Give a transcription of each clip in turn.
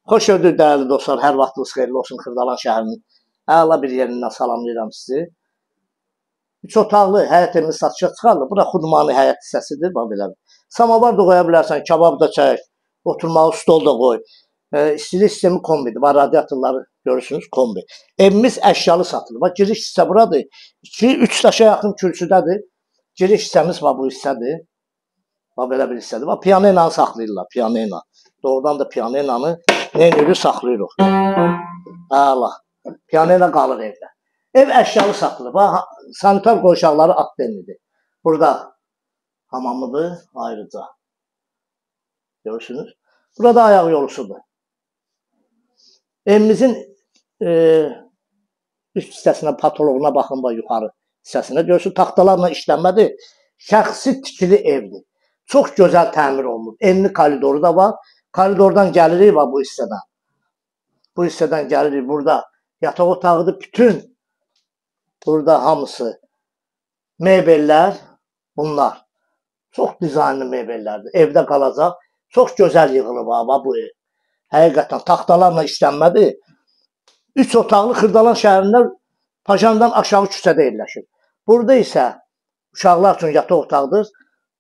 Xoş gördük dəyərli dostlar, hər vaxtınız xeyirli olsun Xırdalan şəhərinin əla bir yerindən salamlayıram sizi. 3 otaqlı həyət evini satışa çıxarılır. Bura xudmani həyət hissəsidir, bax belə. Samavar da qoya bilərsən, kabab da çək, oturmalı stol da qoy. İstilik sistemi kombidir, var radiatorları görürsünüz, kombi. Evimiz əşyalı satılır. Bax giriş hissə buradır. 2-3 daşa yaxın kürsüdədir. Giriş hissəmiz bax bu hissədir. Bax belə bir hissədir. Bax piano ilə saxlayırlar, piano ilə. Doğrudan da piano ilə nə edirik, saxlayırıq. Əla. Piano ilə qalır evdə. Ev əşyalı satılır. Bax, sanitar qoşaqları Atdenlidir. Burada hamamıdır ayrıca. Görürsünüz. Burada ayaq yolusudur. Evimizin üst hissəsinə, patoloğuna baxın, bax, yuxarı hissəsinə. Görürsünüz, taxtalarla işlənmədir. Şəxsi tikili evdir. Çox gözəl təmir olunur. Enli koridoru da var. Koridordan gəlirik bax bu hissədən. Bu hissədən gəlirik burada. Yataq otağıdır. Bütün burada hamısı mebellər bunlar. Çox dizaynlı mebellərdir. Evdə qalacaq. Çox gözəl yığılıb bax bu ev. Həqiqətən taxtalarla işlənmədir. 3 otaqlı Xırdalan şəhərində Pajandan aşağı küçədə yerləşir. Burada isə uşaqlar üçün yataq otaqdır.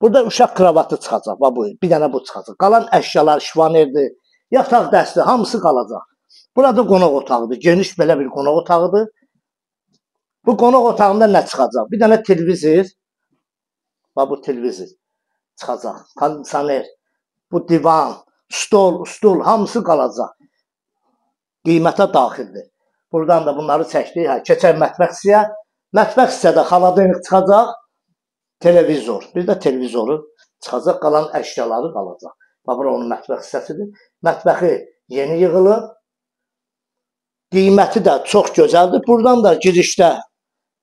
Burada uşaq kravatı çıxacaq. Bax bu, bir dənə bu çıxacaq. Qalan əşyalar, şifanerdir, yataq dəsti, hamısı qalacaq. Burada qonaq otağıdır. Geniş belə bir qonaq otağıdır. Bu qonaq otağında nə çıxacaq? Bir dənə televizor. Bax bu televizor çıxacaq. Kondisioner, bu divan, stol, hamısı qalacaq. Qiymətə daxildir. Buradan da bunları çəkdik. Keçək mətbəx hissəyə. Mətbəx hissədə xaladenik çıxacaq. Televizor. Bir də televizoru çıxacaq. Qalan əşyaları qalacaq. Bax, bura onun mətbəx hissəsidir. Mətbəxi yeni yığılıb. Qiyməti də çox gözəldir. Buradan da girişdə,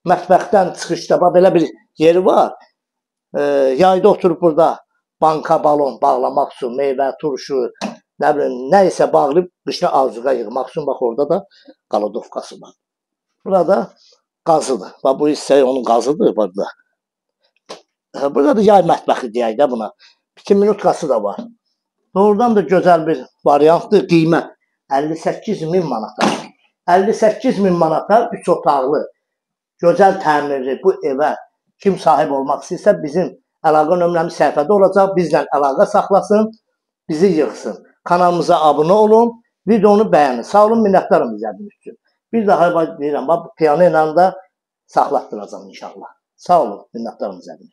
mətbəxdən çıxışda bax, belə bir yeri var. Yayda oturub burada banka, balon bağlamaq üçün, meyvə, turşu, nə bilim, nə isə bağlayıb qışa avcuğa yığmaq üçün. Bax, orada da qaladovkası var. Burada qazıdır. Bax, bu hissə onun qazıdır burada. Burada da yay mətbəxi deyək də buna. 2 minutkası da var. Doğrudan da gözəl bir variantdır. Qiymət 58.000 manata. 58.000 manata 3 otaqlı, gözəl təmirli bu evə kim sahib olmaq istəyirsə bizim əlaqə nömrəmiz səhifədə olacaq. Bizlə əlaqə saxlasın, bizi yığsın. Kanalımıza abunə olun, videonu bəyənin. Sağ olun, minnətdarım izlədiyiniz üçün. Bir daha deyirəm, bax, piano ilə də saxlatdıracam inşallah. Sağ olun, minnətdarım izlədiyiniz üçün.